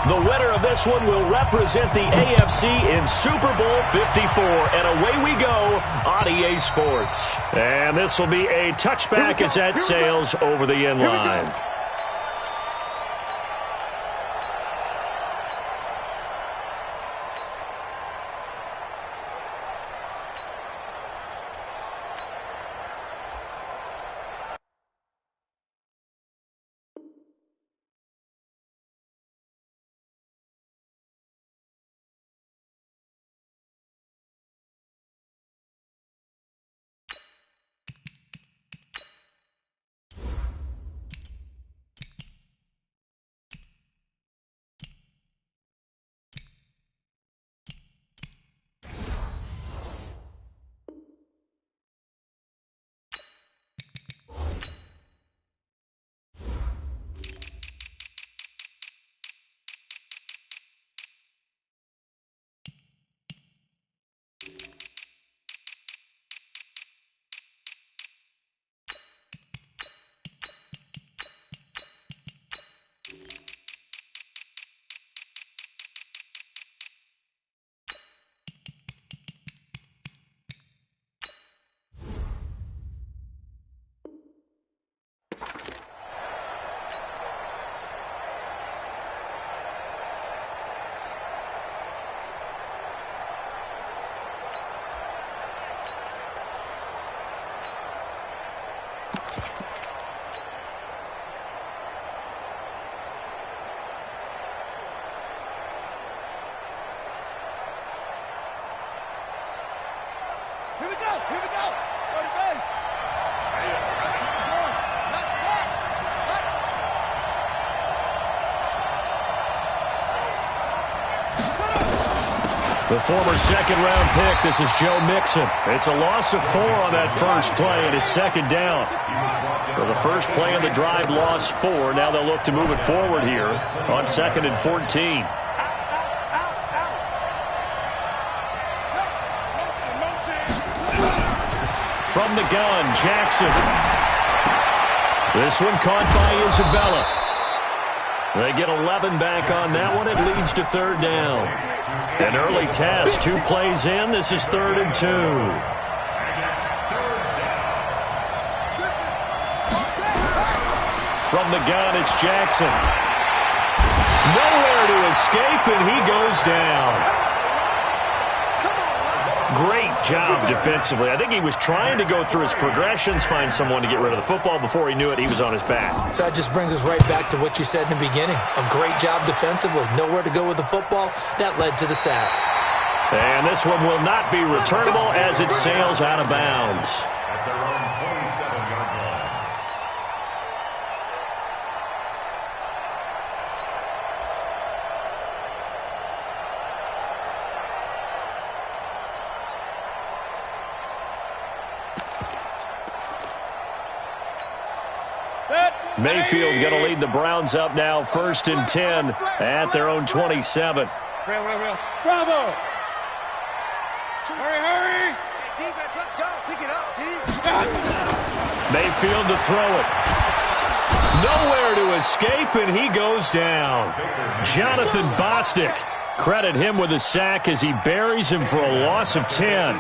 The winner of this one will represent the AFC in Super Bowl 54. And away we go on EA Sports. And this will be a touchback as that sails over the end line. The former second-round pick, this is Joe Mixon. It's a loss of 4 on that first play, and it's second down. For the first play of the drive, lost 4. Now they'll look to move it forward here on 2nd and 14. From the gun, Jackson. This one caught by Isabella. They get 11 back on that one. It leads to 3rd down. An early test, 2 plays in. This is 3rd and 2. From the gun, it's Jackson. Nowhere to escape, and he goes down. Great job defensively. I think he was trying to go through his progressions, find someone to get rid of the football. Before he knew it, he was on his back. So that just brings us right back to what you said in the beginning. A great job defensively. Nowhere to go with the football. That led to the sack. And this one will not be returnable as it sails out of bounds. At their own 27-yard line. Mayfield going to lead the Browns up now, 1st and 10 at their own 27. Bravo! Hurry! Defense, let's go. Pick it up, Mayfield to throw it. Nowhere to escape, and he goes down. Jonathan Bostic. Credit him with a sack as he buries him for a loss of 10.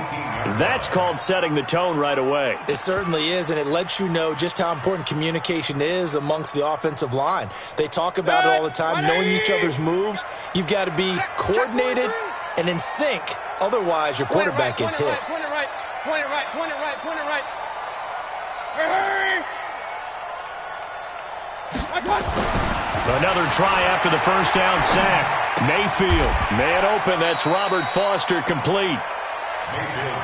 That's called setting the tone right away. It certainly is, and it lets you know just how important communication is amongst the offensive line. They talk about it all the time, knowing each other's moves. You've got to be coordinated and in sync. Otherwise, your quarterback gets hit. Point it right. Hurry! Another try after the first down sack. Mayfield, man open. That's Robert Foster, complete.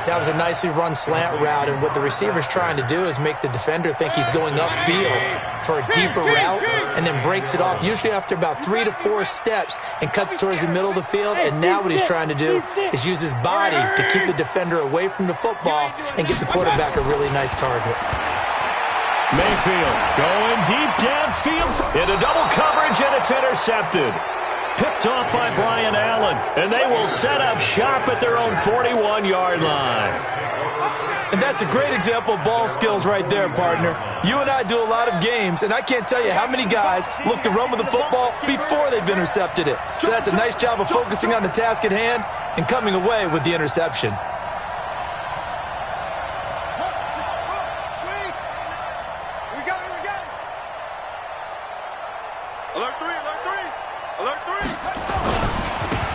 That was a nicely run slant route, and what the receiver's trying to do is make the defender think he's going upfield for a deeper route and then breaks it off, usually after about 3 to 4 steps, and cuts towards the middle of the field. And now what he's trying to do is use his body to keep the defender away from the football and get the quarterback a really nice target. Mayfield going deep downfield into double coverage, and it's intercepted. Picked off by Brian Allen, and they will set up shop at their own 41-yard line. And that's a great example of ball skills right there, partner. You and I do a lot of games, and I can't tell you how many guys look to run with the football before they've intercepted it. So that's a nice job of focusing on the task at hand and coming away with the interception.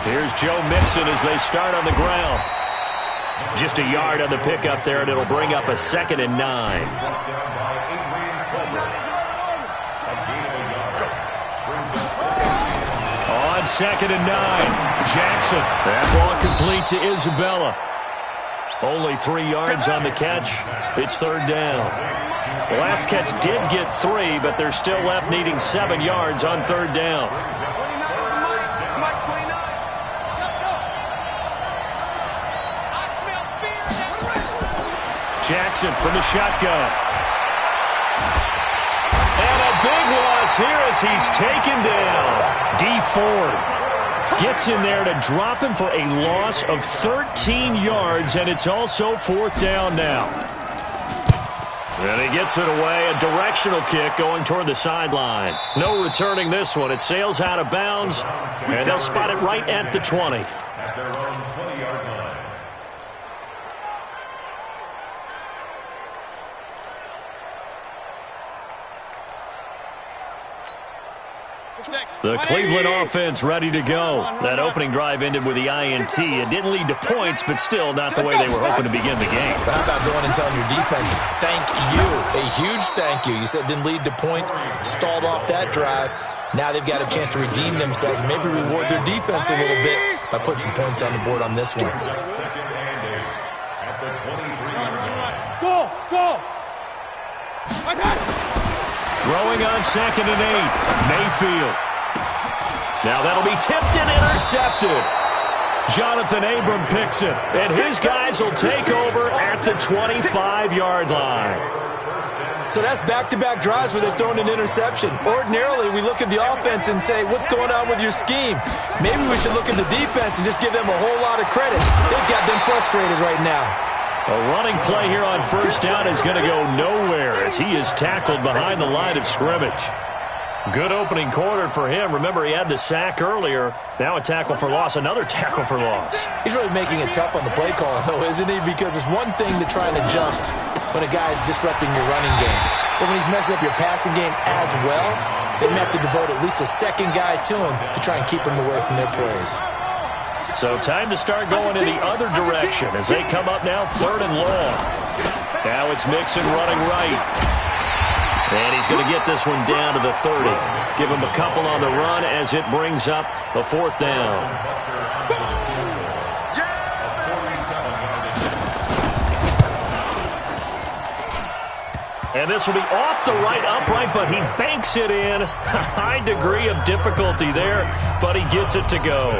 Here's Joe Mixon as they start on the ground. Just a yard on the pickup there, and it'll bring up a 2nd and 9. On 2nd and 9, Jackson. That ball complete to Isabella. Only 3 yards on the catch. It's 3rd down. The last catch did get 3, but they're still left needing 7 yards on 3rd down. Jackson from the shotgun. And a big loss here as he's taken down. D Ford gets in there to drop him for a loss of 13 yards, and it's also 4th down now. And he gets it away, a directional kick going toward the sideline. No returning this one. It sails out of bounds, and they'll spot it right at the 20. At their own 20-yard line. The Cleveland offense ready to go. That opening drive ended with the INT. It didn't lead to points, but still not the way they were hoping to begin the game. But how about going and telling your defense, thank you, a huge thank you. You said it didn't lead to points, stalled off that drive. Now they've got a chance to redeem themselves and maybe reward their defense a little bit by putting some points on the board on this one. At the 23-yard line. Go! Throwing on 2nd and 8, Mayfield. Now that'll be tipped and intercepted. Jonathan Abram picks it, and his guys will take over at the 25-yard line. So that's back-to-back drives where they've thrown an interception. Ordinarily, we look at the offense and say, what's going on with your scheme? Maybe we should look at the defense and just give them a whole lot of credit. They've got them frustrated right now. A running play here on 1st down is going to go nowhere as he is tackled behind the line of scrimmage. Good opening quarter for him. Remember, he had the sack earlier. Now a tackle for loss, another tackle for loss. He's really making it tough on the play caller, though, isn't he? Because it's one thing to try and adjust when a guy is disrupting your running game. But when he's messing up your passing game as well, they may have to devote at least a second guy to him to try and keep him away from their plays. So time to start going in the other direction as they come up now 3rd and long. Now it's Mixon running right. And he's going to get this one down to the 30. Give him a couple on the run as it brings up the 4th down. And this will be off the right upright, but he banks it in. A high degree of difficulty there, but he gets it to go.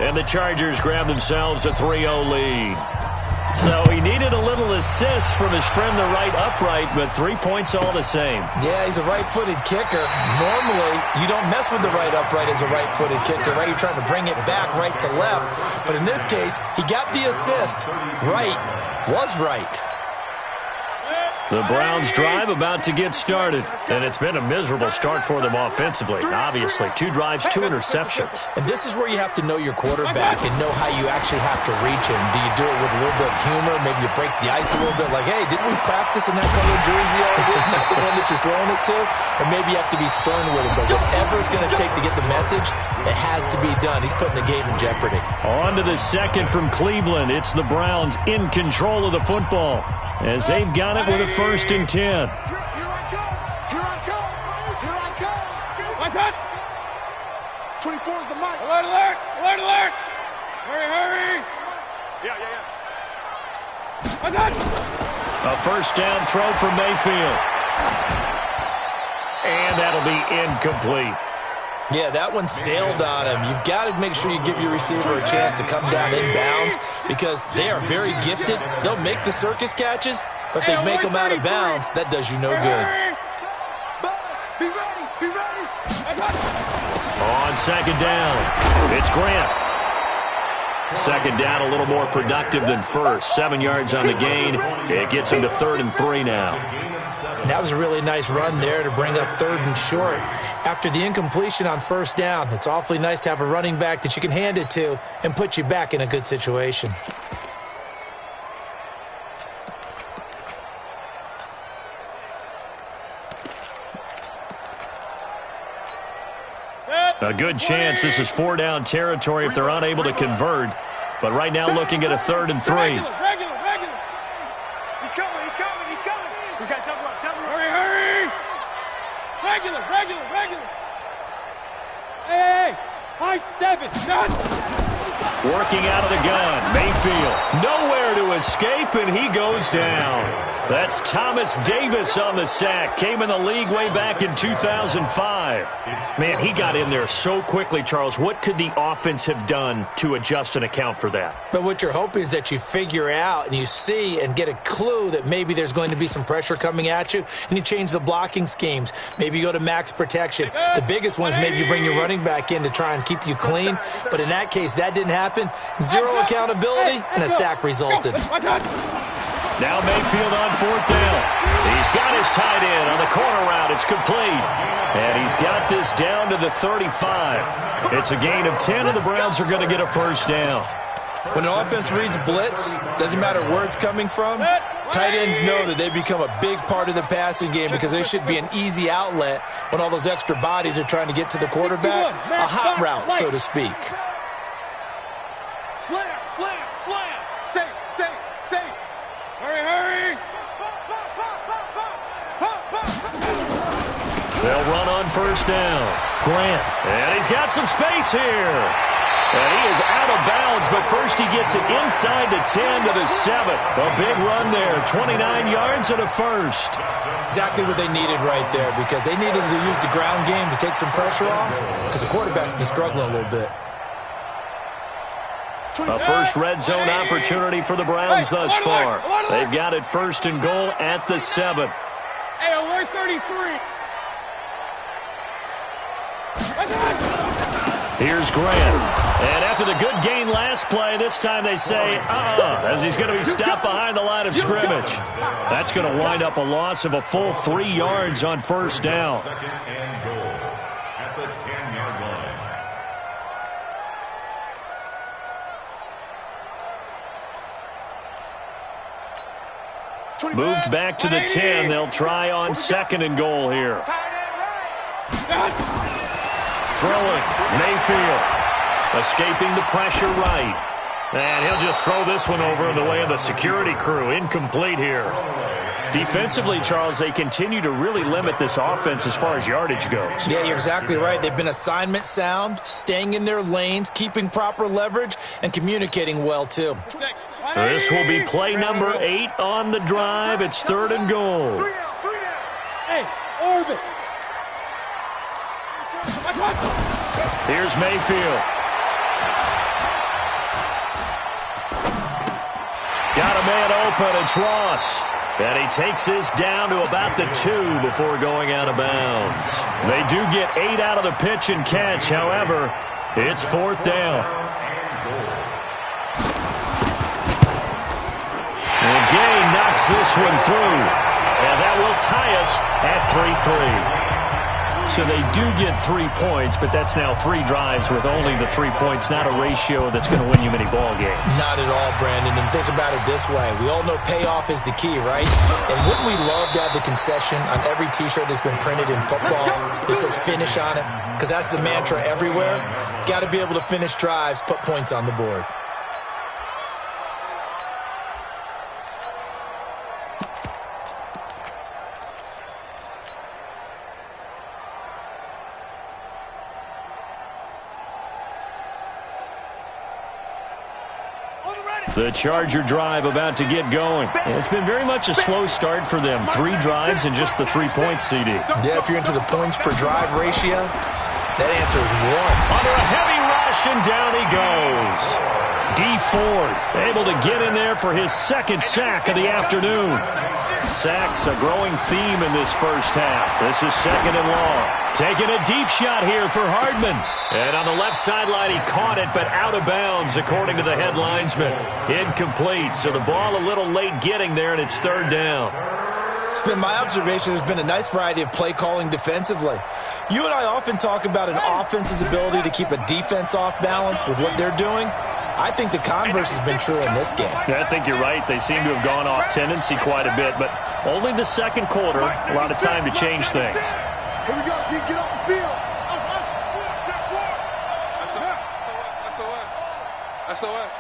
And the Chargers grab themselves a 3-0 lead. So he needed a little assist from his friend the right upright, but 3 points all the same. Yeah, he's a right-footed kicker. Normally, you don't mess with the right upright as a right-footed kicker, right? You're trying to bring it back right to left. But in this case, he got the assist. Right was right. The Browns drive about to get started, and it's been a miserable start for them offensively. Obviously, 2 drives, 2 interceptions. And this is where you have to know your quarterback and know how you actually have to reach him. Do you do it with a little bit of humor? Maybe you break the ice a little bit like, hey, didn't we practice in that colored jersey already? Isn't that the one that you're throwing it to? Or maybe you have to be stern with him. But whatever it's going to take to get the message, it has to be done. He's putting the game in jeopardy. On to the second from Cleveland. It's the Browns in control of the football as they've got it with a 1st and 10. Here I come! My cut! 24 is the mic. Alert! Hurry! Yeah. My cut! A 1st down throw for Mayfield. And that'll be incomplete. Yeah, that one sailed on him. You've got to make sure you give your receiver a chance to come down inbounds because they are very gifted. They'll make the circus catches, but they make them out of bounds. That does you no good. Be ready! On 2nd down, it's Grant. Second down, a little more productive than first. 7 yards on the gain. It gets him to 3rd and 3 now. And that was a really nice run there to bring up 3rd and short. After the incompletion on 1st down, it's awfully nice to have a running back that you can hand it to and put you back in a good situation. A good chance this is 4-down territory if they're unable to convert. But right now looking at a 3rd and 3. Regular. He's coming. We got double up. Hurry. Regular. Hey. High 7. Working out of the gun. Mayfield. Nowhere to escape, and he goes down. That's Thomas Davis on the sack. Came in the league way back in 2005. Man, he got in there so quickly, Charles. What could the offense have done to adjust and account for that? But what you're hoping is that you figure out and you see and get a clue that maybe there's going to be some pressure coming at you, and you change the blocking schemes. Maybe you go to max protection. The biggest one is maybe you bring your running back in to try and keep you clean. But in that case, that didn't happen. Zero accountability, and a sack resulted. Now Mayfield on 4th down. He's got his tight end on the corner route. It's complete. And he's got this down to the 35. It's a gain of 10, and the Browns are going to get a 1st down. When an offense reads blitz, doesn't matter where it's coming from, tight ends know that they become a big part of the passing game because they should be an easy outlet when all those extra bodies are trying to get to the quarterback. A hot route, so to speak. Slam. Safe. Hurry. They'll run on 1st down. Grant. And he's got some space here. And he is out of bounds, but first he gets it inside the 10 to the 7. A big run there, 29 yards and a 1st. Exactly what they needed right there because they needed to use the ground game to take some pressure off because the quarterback's been struggling a little bit. A first red zone opportunity for the Browns thus far. They've got it 1st and goal at the 7. Hey, alert 33. Here's Grant. And after the good gain last play, this time they say, as he's going to be stopped behind the line of scrimmage. That's going to wind up a loss of a full 3 yards on 1st down. 2nd and goal at the 10-yard line. Moved back to the 10. They'll try on 2nd and goal here. Throwing. Mayfield. Escaping the pressure right. And he'll just throw this one over in the way of the security crew. Incomplete here. Defensively, Charles, they continue to really limit this offense as far as yardage goes. Yeah, you're exactly right. They've been assignment sound, staying in their lanes, keeping proper leverage, and communicating well, too. This will be play number 8 on the drive. It's 3rd and goal. Hey, orbit. Here's Mayfield. Got a man open. It's Ross. And he takes this down to about the 2 before going out of bounds. They do get 8 out of the pitch and catch. However, it's 4th down. And Gay knocks this one through. And that will tie us at 3-3. So they do get 3 points, but that's now 3 drives with only the 3 points, not a ratio that's going to win you many ball games. Not at all, Brandon. And think about it this way. We all know payoff is the key, right? And wouldn't we love to have the concession on every T-shirt that's been printed in football that says finish on it? Because that's the mantra everywhere. Got to be able to finish drives, put points on the board. The Charger drive about to get going. It's been very much a slow start for them. 3 drives and just the 3 points, CD. Yeah, if you're into the points per drive ratio, that answer is 1. Under a heavy rush, and down he goes. D. Ford able to get in there for his 2nd sack of the afternoon. Sacks, a growing theme in this first half. This is 2nd and long. Taking a deep shot here for Hardman. And on the left sideline, he caught it, but out of bounds, according to the head linesman. Incomplete, so the ball a little late getting there, and it's 3rd down. It's been my observation there's been a nice variety of play calling defensively. You and I often talk about an offense's ability to keep a defense off balance with what they're doing. I think the converse has been true in this game. Yeah, I think you're right. They seem to have gone off tendency quite a bit, but only the 2nd quarter, a lot of time to change things. Here we go, D. Get off the field. SOS.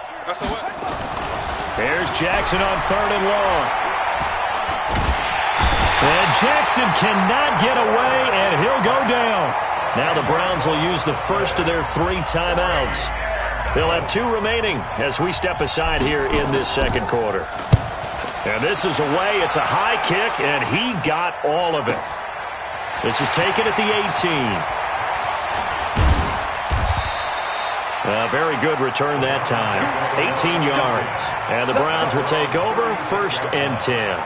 There's Jackson on 3rd and long. And Jackson cannot get away, and he'll go down. Now the Browns will use the first of their 3 timeouts. They'll have 2 remaining as we step aside here in this 2nd quarter. And this is away. It's a high kick, and he got all of it. This is taken at the 18. A very good return that time. 18 yards. And the Browns will take over 1st and 10.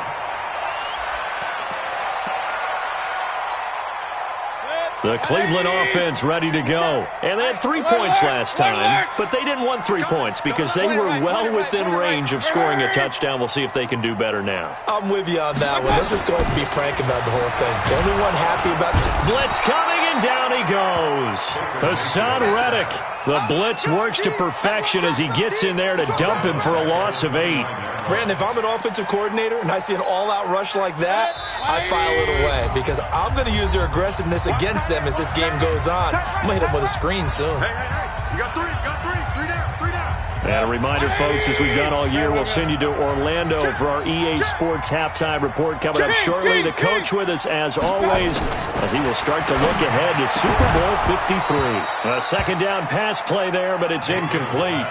The Cleveland offense ready to go. And they had 3 points last time, but they didn't want 3 points because they were well within range of scoring a touchdown. We'll see if they can do better now. I'm with you on that one. Let's just go ahead and be frank about the whole thing. The only one happy about Blitz coming, and down he goes. Hassan Reddick. The blitz works to perfection as he gets in there to dump him for a loss of 8. Brandon, if I'm an offensive coordinator and I see an all-out rush like that, I file it away because I'm going to use their aggressiveness against them as this game goes on. I'm going to hit them with a screen soon. You got 3 down. And a reminder, folks, as we've done all year, we'll send you to Orlando for our EA Sports halftime report coming up shortly. The coach with us, as always, as he will start to look ahead to Super Bowl 53. A 2nd down pass play there, but it's incomplete.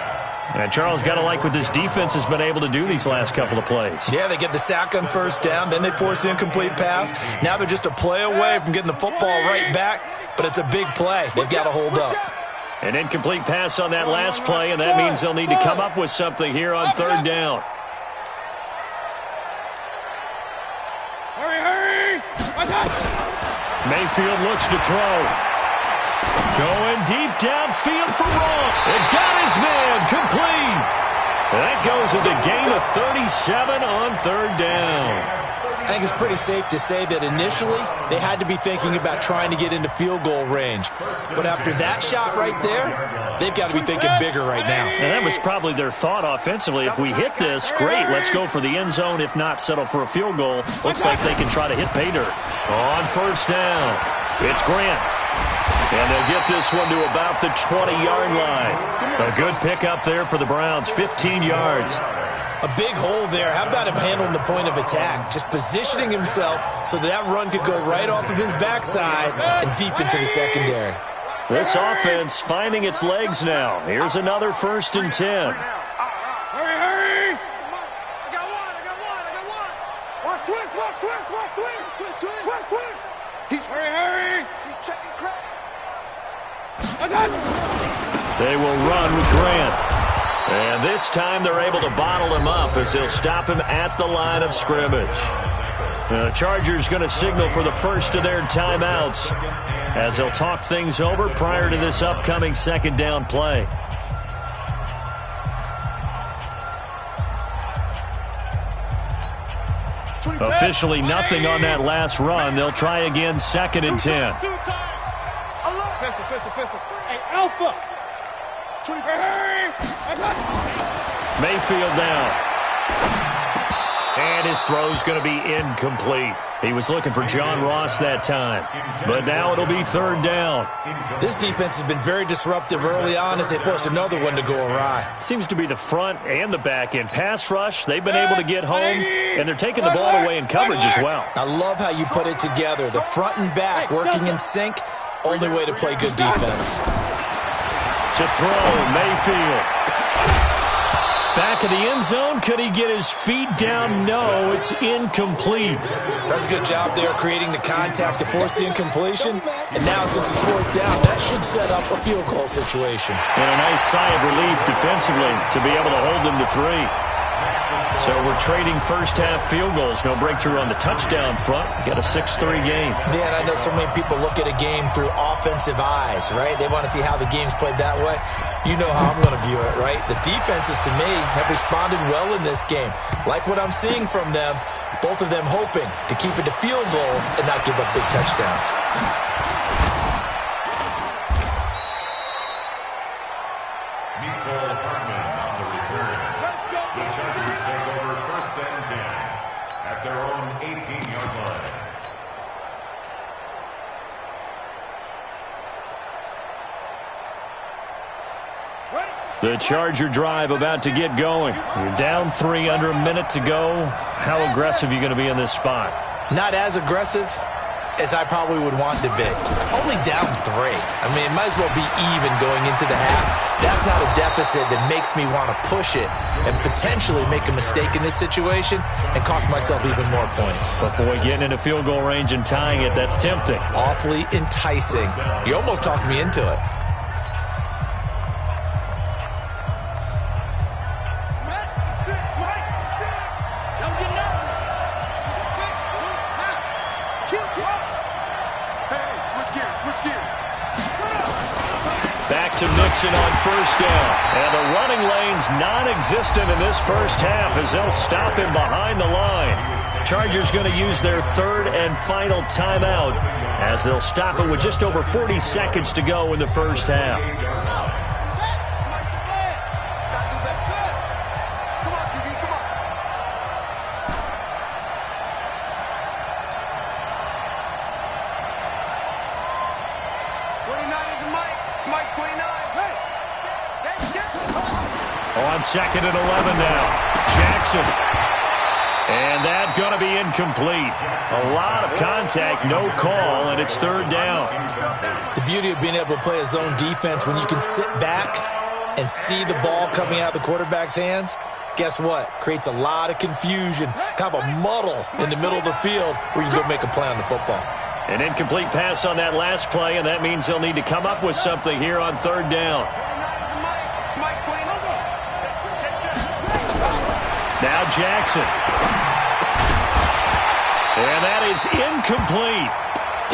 And Charles, got to like what this defense has been able to do these last couple of plays. Yeah, they get the sack on 1st down, then they force the incomplete pass. Now they're just a play away from getting the football right back, but it's a big play. They've got to hold up. An incomplete pass on that last play, and that means they'll need to come up with something here on 3rd down. Hurry! Mayfield looks to throw. Going deep downfield for Raw. It got his man complete. That goes as a gain of 37 on 3rd down. I think it's pretty safe to say that initially they had to be thinking about trying to get into field goal range. But after that shot right there, they've got to be thinking bigger right now. And that was probably their thought offensively. If we hit this, great, let's go for the end zone. If not, settle for a field goal. Looks like they can try to hit pay dirt. On 1st down, it's Grant. And they'll get this one to about the 20-yard line. A good pickup there for the Browns, 15 yards. A big hole there. How about him handling the point of attack? Just positioning himself so that run could go right off of his backside and deep into the secondary. This offense finding its legs now. Here's another 1st and 10. Hurry! I got one. Watch twins. Hurry! He's checking crack. They will run with Grant. And this time they're able to bottle him up as they'll stop him at the line of scrimmage. The Chargers going to signal for the first of their timeouts as they'll talk things over prior to this upcoming 2nd down play. Officially nothing on that last run. They'll try again 2nd and 10. Pistol. Hey, Alpha! Mayfield down. And his throw's going to be incomplete. He was looking for John Ross that time. But now it'll be 3rd down. This defense has been very disruptive early on as they force another one to go awry. Seems to be the front and the back end. Pass rush, they've been able to get home, and they're taking the ball away in coverage as well. I love how you put it together. The front and back working in sync. Only way to play good defense. To throw, Mayfield. Back of the end zone. Could he get his feet down? No, it's incomplete. That's a good job there creating the contact to force the incompletion. And now since it's 4th down, that should set up a field goal situation. And a nice sigh of relief defensively to be able to hold them to 3. So we're trading first-half field goals. No breakthrough on the touchdown front. Got a 6-3 game. Yeah, and I know so many people look at a game through offensive eyes, right? They want to see how the game's played that way. You know how I'm going to view it, right? The defenses, to me, have responded well in this game. Like what I'm seeing from them, both of them hoping to keep it to field goals and not give up big touchdowns. Their own 18-yard line. The Charger drive about to get going. You're down 3, under a minute to go. How aggressive are you going to be in this spot? Not as aggressive as I probably would want to be. Only down 3. I mean, it might as well be even going into the half. That's not a deficit that makes me want to push it and potentially make a mistake in this situation and cost myself even more points. But, boy, getting into field goal range and tying it, that's tempting. Awfully enticing. You almost talked me into it. Back to Mixon on first down. And the running lane's non-existent in this first half as they'll stop him behind the line. Chargers going to use their third and final timeout as they'll stop it with just over 40 seconds to go in the first half. On 2nd and 11 now. Jackson. And that's going to be incomplete. A lot of contact, no call, and it's 3rd down. The beauty of being able to play a zone defense when you can sit back and see the ball coming out of the quarterback's hands, guess what? Creates a lot of confusion, kind of a muddle in the middle of the field where you can go make a play on the football. An incomplete pass on that last play, and that means they'll need to come up with something here on 3rd down. Now Jackson. And that is incomplete.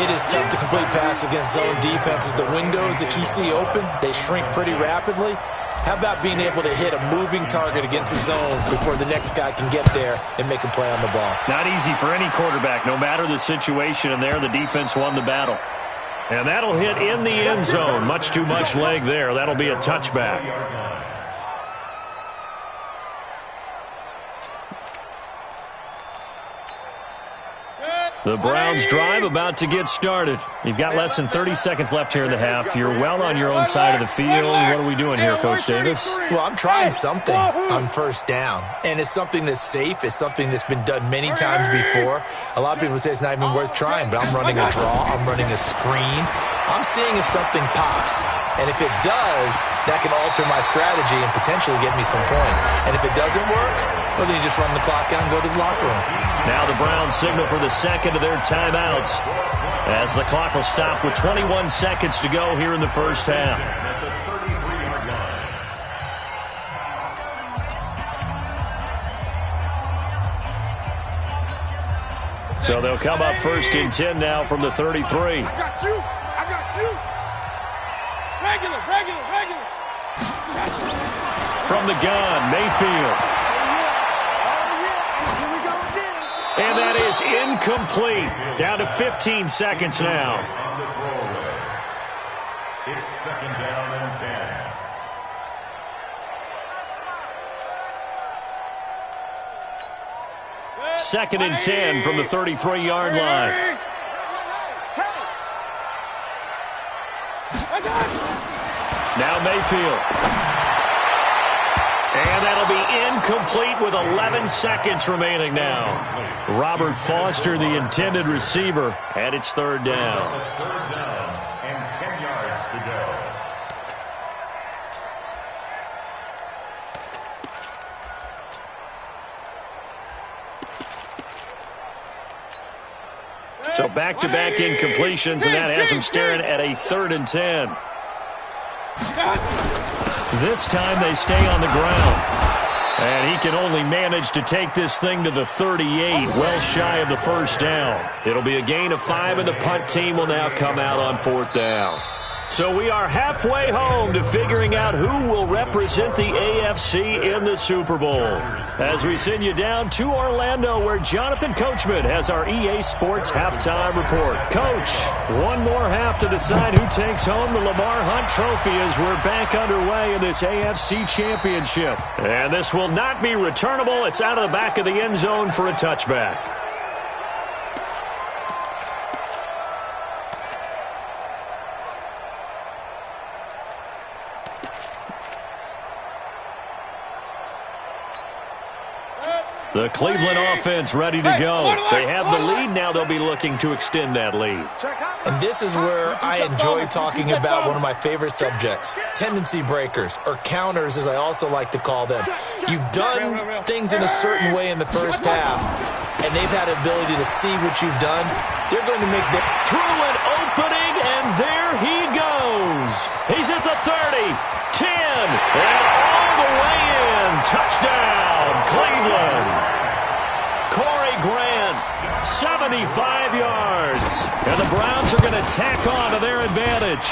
It is tough to complete pass against zone defenses. The windows that you see open, they shrink pretty rapidly. How about being able to hit a moving target against a zone before the next guy can get there and make a play on the ball? Not easy for any quarterback, no matter the situation, and there the defense won the battle. And that'll hit in the end zone. Much too much leg there. That'll be a touchback. The Browns drive about to get started. You've got less than 30 seconds left here in the half. You're well on your own side of the field. What are we doing here, Coach Davis? Well, I'm trying something on first down. And it's something that's safe. It's something that's been done many times before. A lot of people say it's not even worth trying, but I'm running a draw. I'm running a screen. I'm seeing if something pops. And if it does, that can alter my strategy and potentially get me some points. And if it doesn't work, well, then you just run the clock out and go to the locker room. Now the Browns signal for the second of their timeouts as the clock will stop with 21 seconds to go here in the first half. So they'll come up 1st and 10 now from the 33. I got you. I got you. Regular. From the gun, Mayfield. And that is incomplete. Down to 15 seconds now. It's 2nd down and 10. 2nd and 10 from the 33-yard line. Now Mayfield. And that'll be incomplete with 11 seconds remaining now. Robert Foster, the intended receiver, and it's 3rd down. 3rd down and 10 yards to go. So back-to-back incompletions, and that has them staring at a 3rd and 10. This time they stay on the ground. And he can only manage to take this thing to the 38, well shy of the first down. It'll be a gain of 5, and the punt team will now come out on 4th down. So we are halfway home to figuring out who will represent the AFC in the Super Bowl. As we send you down to Orlando, where Jonathan Coachman has our EA Sports Halftime Report. Coach, one more half to decide who takes home the Lamar Hunt Trophy as we're back underway in this AFC Championship. And this will not be returnable. It's out of the back of the end zone for a touchback. The Cleveland offense ready to go. They have the lead. Now they'll be looking to extend that lead. And this is where I enjoy talking about one of my favorite subjects, tendency breakers, or counters as I also like to call them. You've done things in a certain way in the first half, and they've had the ability to see what you've done. They're going to make the through an opening, and there he goes. He's at the 30, 10, and all the way in. Touchdown, Cleveland. Corey Grant, 75 yards. And the Browns are going to tack on to their advantage.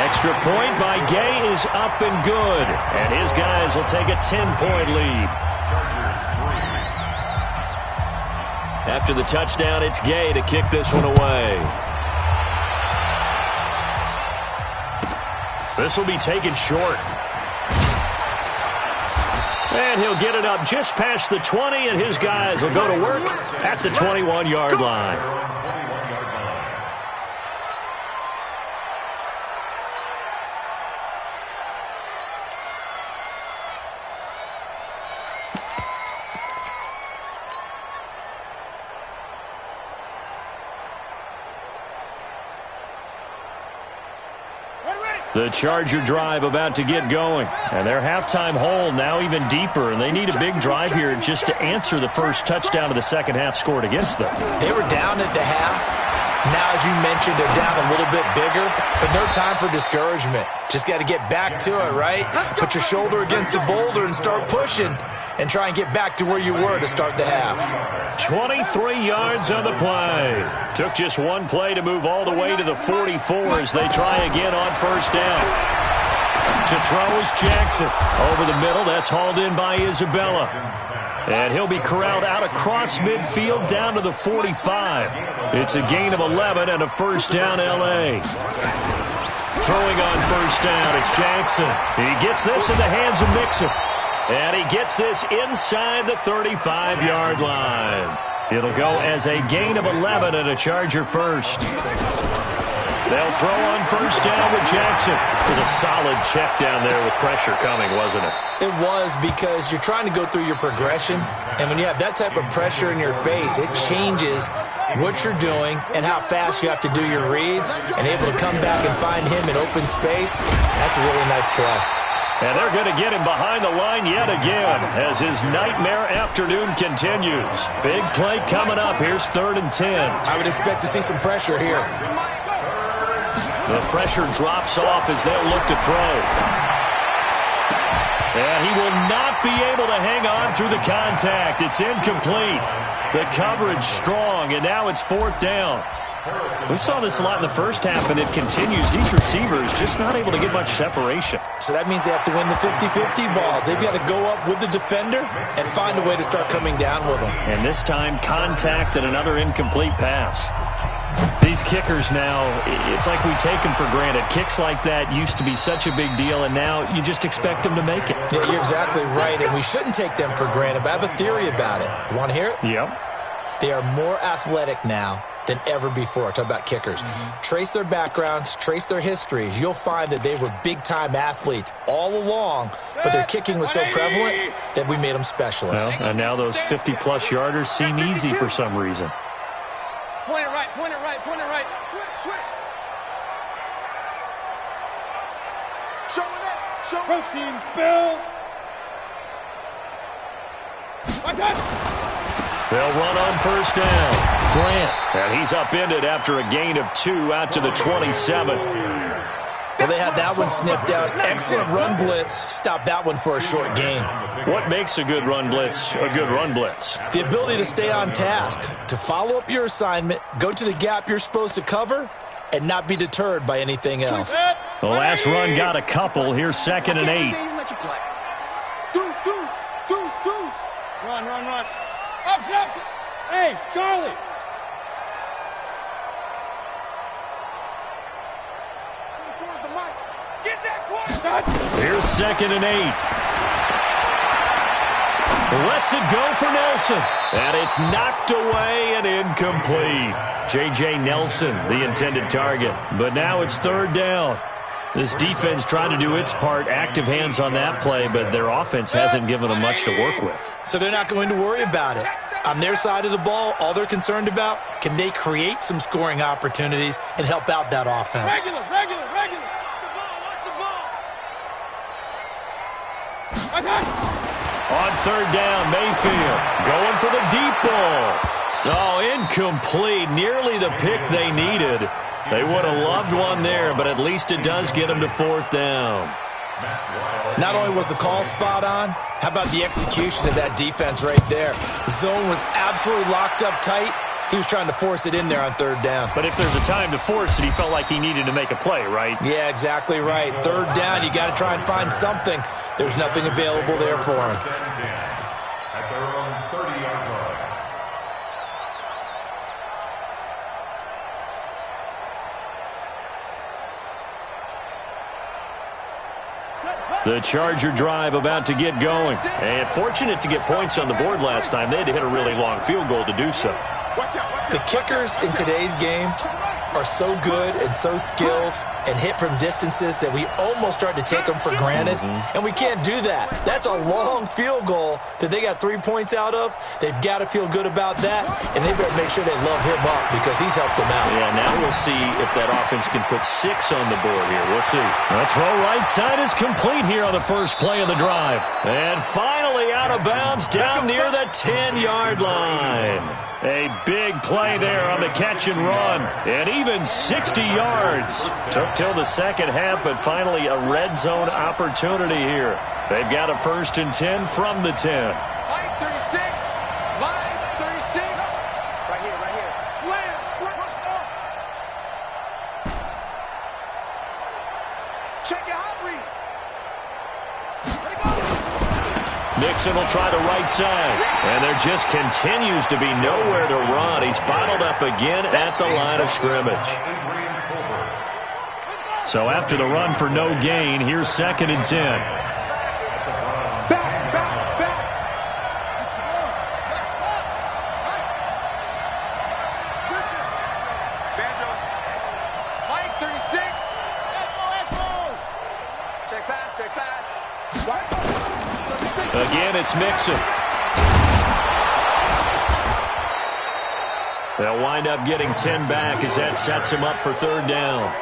Extra point by Gay is up and good. And his guys will take a 10-point lead. After the touchdown, it's Gay to kick this one away. This will be taken short. And he'll get it up just past the 20, and his guys will go to work at the 21-yard line. The Charger drive about to get going. And their halftime hole now even deeper. And they need a big drive here just to answer the first touchdown of the second half scored against them. They were down at the half. Now, as you mentioned, they're down a little bit bigger, but no time for discouragement. Just got to get back to it, right? Put your shoulder against the boulder and start pushing and try and get back to where you were to start the half. 23 yards on the play. Took just one play to move all the way to the 44 as they try again on first down. To throw is Jackson. Over the middle, that's hauled in by Isabella. And he'll be corralled out across midfield down to the 45. It's a gain of 11 and a first down L.A. Throwing on first down, it's Jackson. He gets this in the hands of Mixon. And he gets this inside the 35-yard line. It'll go as a gain of 11 and a Charger first. They'll throw on first down with Jackson. It was a solid check down there with pressure coming, wasn't it? It was, because you're trying to go through your progression, and when you have that type of pressure in your face, it changes what you're doing and how fast you have to do your reads, and able to come back and find him in open space. That's a really nice play. And they're going to get him behind the line yet again as his nightmare afternoon continues. Big play coming up. Here's 3rd and 10. I would expect to see some pressure here. The pressure drops off as they'll look to throw. And he will not be able to hang on through the contact. It's incomplete. The coverage strong, and now it's 4th down. We saw this a lot in the first half, and it continues. These receivers just not able to get much separation. So that means they have to win the 50-50 balls. They've got to go up with the defender and find a way to start coming down with them. And this time, contact and another incomplete pass. These kickers now, it's like we take them for granted. Kicks like that used to be such a big deal, and now you just expect them to make it. Yeah, you're exactly right, and we shouldn't take them for granted, but I have a theory about it. You want to hear it? Yep. They are more athletic now than ever before. Talk about kickers. Trace their backgrounds, trace their histories. You'll find that they were big-time athletes all along, but their kicking was so prevalent that we made them specialists. Well, and now those 50-plus yarders seem easy for some reason. Point it right, point it right, point it right. Switch. Show it up. Show it. Protein spill. Like that. They'll run on first down. Grant. And he's upended after a gain of 2 out to the 27. Well, they had that one sniffed out. Excellent run blitz. Stop that one for a short gain. What makes a good run blitz a good run blitz? The ability to stay on task, to follow up your assignment, go to the gap you're supposed to cover, and not be deterred by anything else. The last run got a couple. Here's 2nd and 8. Run. Up. Hey, Charlie. Get that quarterback. Here's 2nd and 8. Lets it go for Nelson. And it's knocked away and incomplete. J.J. Nelson, the intended target. But now it's 3rd down. This defense tried to do its part, active hands on that play, but their offense hasn't given them much to work with. So they're not going to worry about it. On their side of the ball, all they're concerned about, can they create some scoring opportunities and help out that offense? Regular. Watch the ball. On 3rd down, Mayfield going for the deep ball. Oh, incomplete. Nearly the pick they needed. They would have loved one there, but at least it does get them to 4th down. Not only was the call spot on, how about the execution of that defense right there? Zone was absolutely locked up tight. He was trying to force it in there on 3rd down. But if there's a time to force it, he felt like he needed to make a play, right? Yeah, exactly right. 3rd down, you got to try and find something. There's nothing available there for him. At their own 30-yard line. The Charger drive about to get going. And fortunate to get points on the board last time. They had to hit a really long field goal to do so. The kickers in today's game are so good and so skilled and hit from distances that we almost start to take them for granted. And we can't do that. That's a long field goal that they got 3 points out of. They've got to feel good about that, and they better make sure they love him up because he's helped them out. Yeah, now we'll see if that offense can put 6 on the board here. We'll see. The throw right side is complete here on the first play of the drive. And finally out of bounds down near the 10-yard line. A big play there on the catch and run. And even 60 yards. Took till the second half, but finally a red zone opportunity here. They've got a 1st and 10 from the 10. Line 36. Right here. Slam. Check your hot read. Ready, go. Mixon will try the right side. And there just continues to be nowhere to run. He's bottled up again at the line of scrimmage. So after the run for no gain, here's 2nd and 10. Back. Banjo. Mike 36. Let's go. Check pass. Again, it's Mixon. They'll wind up getting 10 back as that sets him up for 3rd down.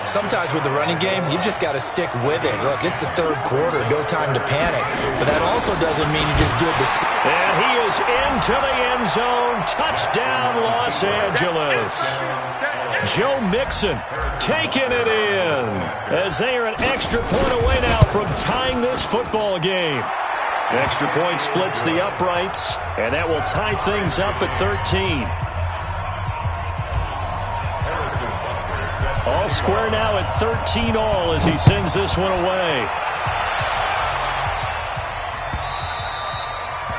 Sometimes with the running game, you've just got to stick with it. Look, it's the 3rd quarter, no time to panic. But that also doesn't mean you just do it And he is into the end zone. Touchdown, Los Angeles. Joe Mixon taking it in as they are an extra point away now from tying this football game. Extra point splits the uprights, and that will tie things up at 13. All square now at 13 all as he sends this one away.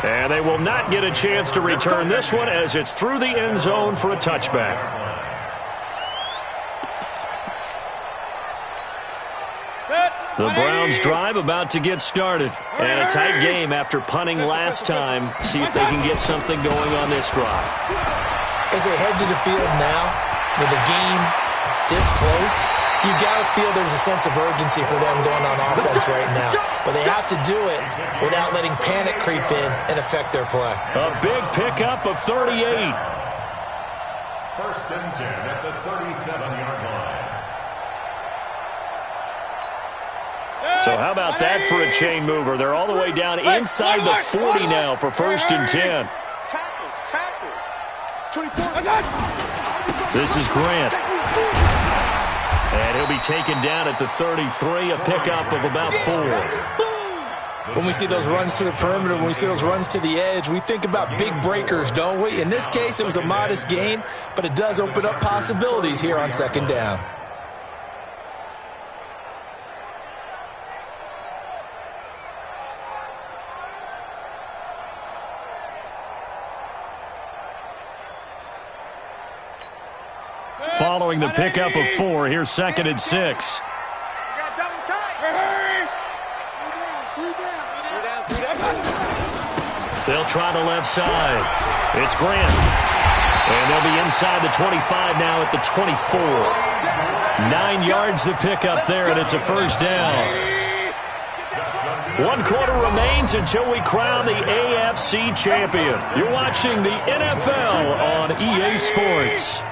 And they will not get a chance to return this one as it's through the end zone for a touchback. The Browns drive about to get started. And a tight game after punting last time. See if they can get something going on this drive. As they head to the field now, with the game this close, you got to feel there's a sense of urgency for them going on offense right now. But they have to do it without letting panic creep in and affect their play. A big pickup of 38. 1st and 10 at the 37-yard line. So how about that for a chain mover? They're all the way down inside the 40 now for 1st and 10. Tackles. 24. This is Grant. And he'll be taken down at the 33, a pickup of about 4. When we see those runs to the perimeter, when we see those runs to the edge, we think about big breakers, don't we? In this case, it was a modest gain, but it does open up possibilities here on second down. Following the pickup of 4, here's 2nd and 6. They'll try the left side. It's Grant. And they'll be inside the 25 now at the 24. 9 yards to pick up there, and it's a first down. 1 quarter remains until we crown the AFC champion. You're watching the NFL on EA Sports.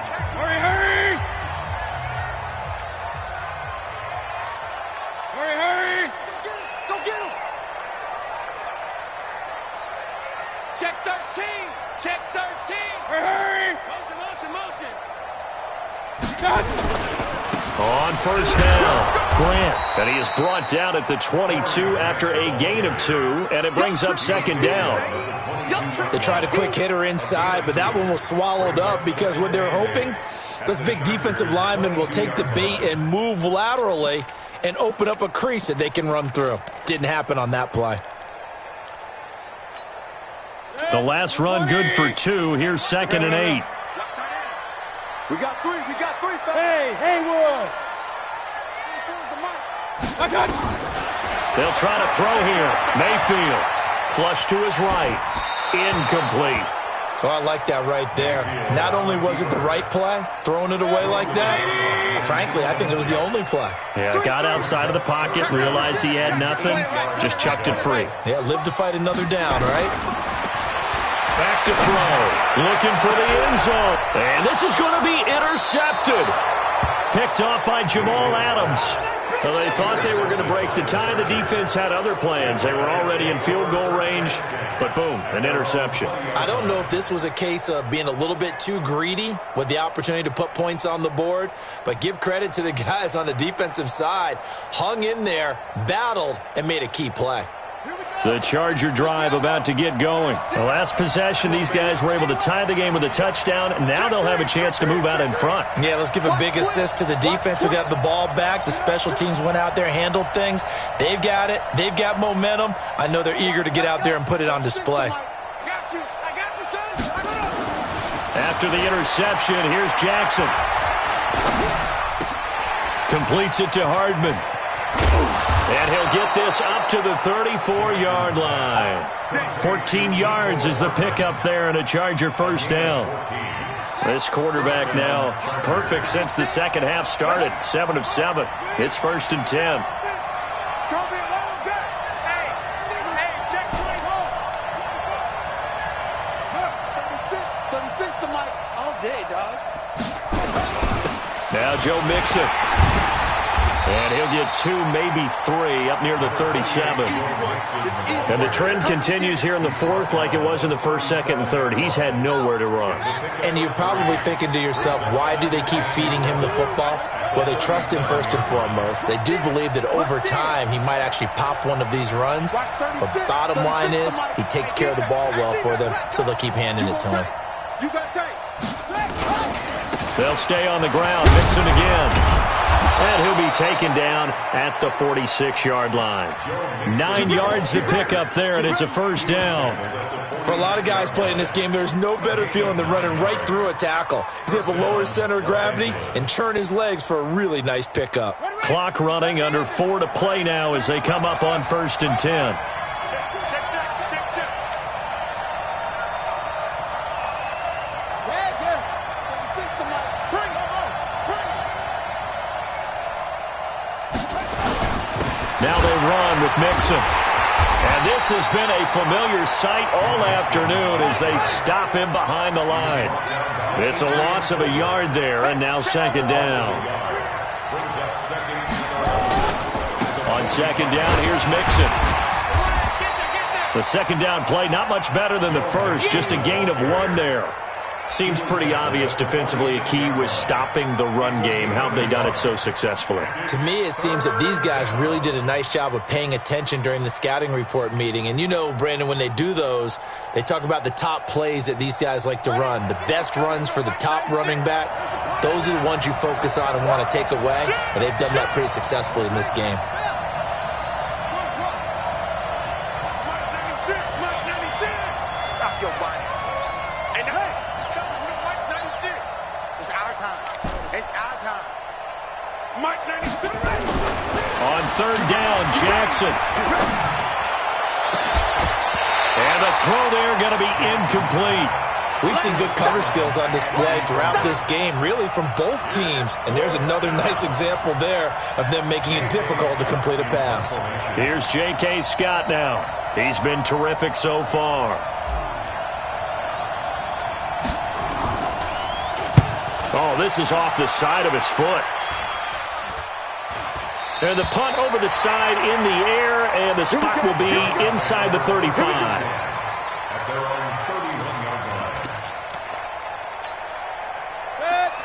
On first down, Grant. And he is brought down at the 22 after a gain of 2, and it brings up second down. They tried a quick hitter inside, but that one was swallowed up because what they're hoping, those big defensive linemen will take the bait and move laterally and open up a crease that they can run through. Didn't happen on that play. The last run good for 2. Here's 2nd and 8. We got 3. Hey, Haywood. They'll try to throw here. Mayfield. Flush to his right. Incomplete. So I like that right there. Not only was it the right play, throwing it away like that, frankly, I think it was the only play. Yeah, got outside of the pocket, realized he had nothing, just chucked it free. Yeah, live to fight another down, right? Back to throw. Looking for the end zone. And this is going to be intercepted. Picked off by Jamal Adams. Well, they thought they were going to break the tie. The defense had other plans. They were already in field goal range, but boom, an interception. I don't know if this was a case of being a little bit too greedy with the opportunity to put points on the board, but give credit to the guys on the defensive side. Hung in there, battled, and made a key play. The Charger drive about to get going. The last possession, these guys were able to tie the game with a touchdown. Now they'll have a chance to move out in front. Yeah, let's give a big assist to the defense who got the ball back. The special teams went out there, handled things. They've got it. They've got momentum. I know they're eager to get out there and put it on display. After the interception, here's Jackson. Completes it to Hardman. And he'll get this up to the 34-yard line. 14 yards is the pickup there and a Charger first down. This quarterback now perfect since the second half started. 7 of 7. It's 1st and 10. It's going to be a long day. Hey, check 24. Look, 36 to Mike all day, dog. Now Joe Mixon. And he'll get 2, maybe 3, up near the 37. And the trend continues here in the 4th like it was in the 1st, 2nd, and 3rd. He's had nowhere to run. And you're probably thinking to yourself, why do they keep feeding him the football? Well, they trust him first and foremost. They do believe that over time he might actually pop one of these runs. But bottom line is he takes care of the ball well for them, so they'll keep handing it to him. They'll stay on the ground. Mixon again. And he'll be taken down at the 46-yard line. 9 yards to pick up there, and it's a first down. For a lot of guys playing this game, there's no better feeling than running right through a tackle. He's able to lower his center of gravity and churn his legs for a really nice pickup. Clock running, under 4 to play now as they come up on 1st and 10. Now they run with Mixon. And this has been a familiar sight all afternoon as they stop him behind the line. It's a loss of a yard there, and now second down. On second down, here's Mixon. The second down play, not much better than the first, just a gain of 1 there. Seems pretty obvious defensively a key was stopping the run game. How have they done it so successfully? To me, it seems that these guys really did a nice job of paying attention during the scouting report meeting. And you know, Brandon, when they do those, they talk about the top plays that these guys like to run. The best runs for the top running back, those are the ones you focus on and want to take away. And they've done that pretty successfully in this game. Stop your whining. Hey, it's our time. It's our time. Mike 96. On third down, Jackson. And the throw there going to be incomplete. We've seen good cover skills on display throughout this game, really from both teams. And there's another nice example there of them making it difficult to complete a pass. Here's J.K. Scott now. He's been terrific so far. Oh, this is off the side of his foot. And the punt over the side in the air, and the spot will be inside the 35.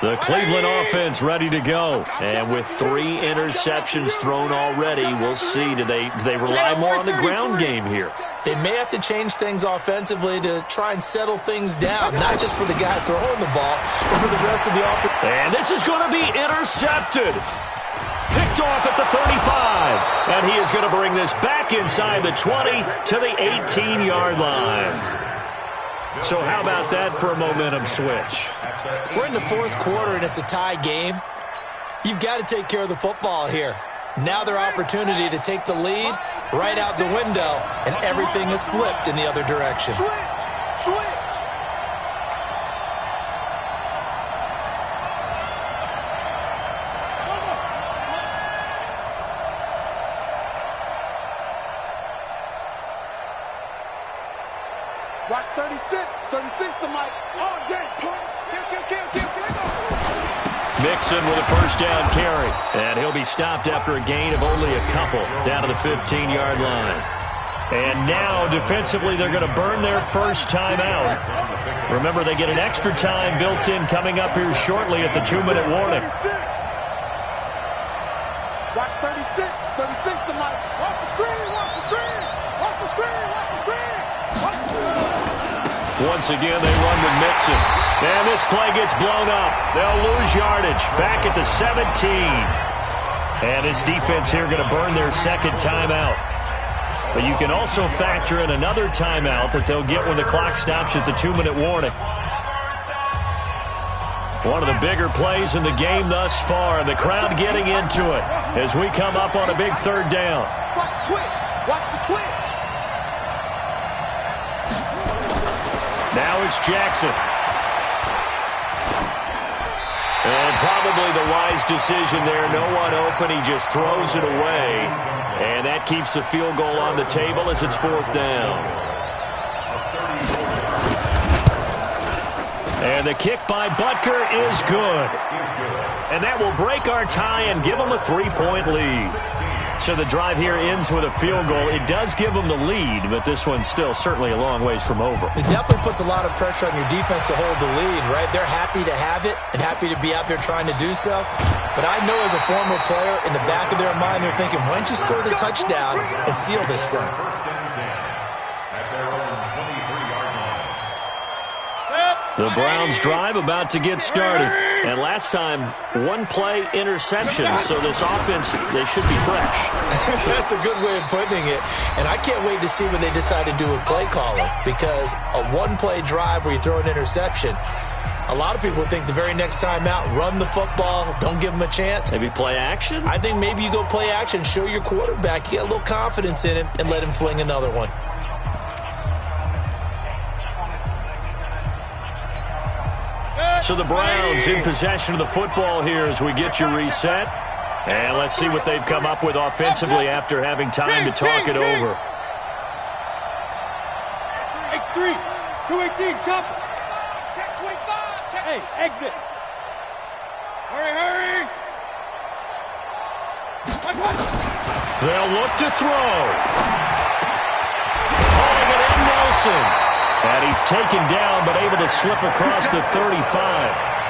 The Cleveland offense ready to go. And with 3 interceptions thrown already, we'll see. Do they rely more on the ground game here? They may have to change things offensively to try and settle things down, not just for the guy throwing the ball, but for the rest of the offense. And this is going to be intercepted. Picked off at the 35. And he is going to bring this back inside the 20 to the 18-yard line. So how about that for a momentum switch? We're in the fourth quarter, and it's a tie game. You've got to take care of the football here. Now their opportunity to take the lead right out the window, and everything is flipped in the other direction. Switch. Watch 36. 36 to Mike. Oh, dang. Punt. Kill. Mixon with a first down carry. And he'll be stopped after a gain of only a couple down to the 15-yard line. And now, defensively, they're going to burn their first time out. Remember, they get an extra time built in coming up here shortly at the 2-minute warning. Watch 36. 36 to Mike. Watch the screen. Once again, they run with Mixon. And this play gets blown up. They'll lose yardage back at the 17. And his defense here going to burn their second timeout. But you can also factor in another timeout that they'll get when the clock stops at the 2-minute warning. One of the bigger plays in the game thus far, and the crowd getting into it as we come up on a big third down. Watch the twitch. Watch the twitch. Now it's Jackson. And probably the wise decision there. No one open. He just throws it away. And that keeps the field goal on the table as it's fourth down. And the kick by Butker is good. And that will break our tie and give them a 3-point lead. So the drive here ends with a field goal. It does give them the lead, but this one's still certainly a long ways from over. It definitely puts a lot of pressure on your defense to hold the lead, right? They're happy to have it and happy to be out there trying to do so. But I know as a former player, in the back of their mind, they're thinking, why don't you score the touchdown and seal this thing? The Browns drive about to get started. And last time, one-play interception, so this offense, they should be fresh. That's a good way of putting it. And I can't wait to see when they decide to do a play calling, because a one-play drive where you throw an interception, a lot of people think the very next time out, run the football, don't give them a chance. Maybe play action? I think maybe you go play action, show your quarterback, you get a little confidence in him, and let him fling another one. So the Browns in possession of the football here as we get you reset. And let's see what they've come up with offensively after having time to talk it over. X3, 218, jump. Check 25, check. Hey, exit. Hurry. Watch. They'll look to throw. Calling it in Nelson. And he's taken down, but able to slip across the 35.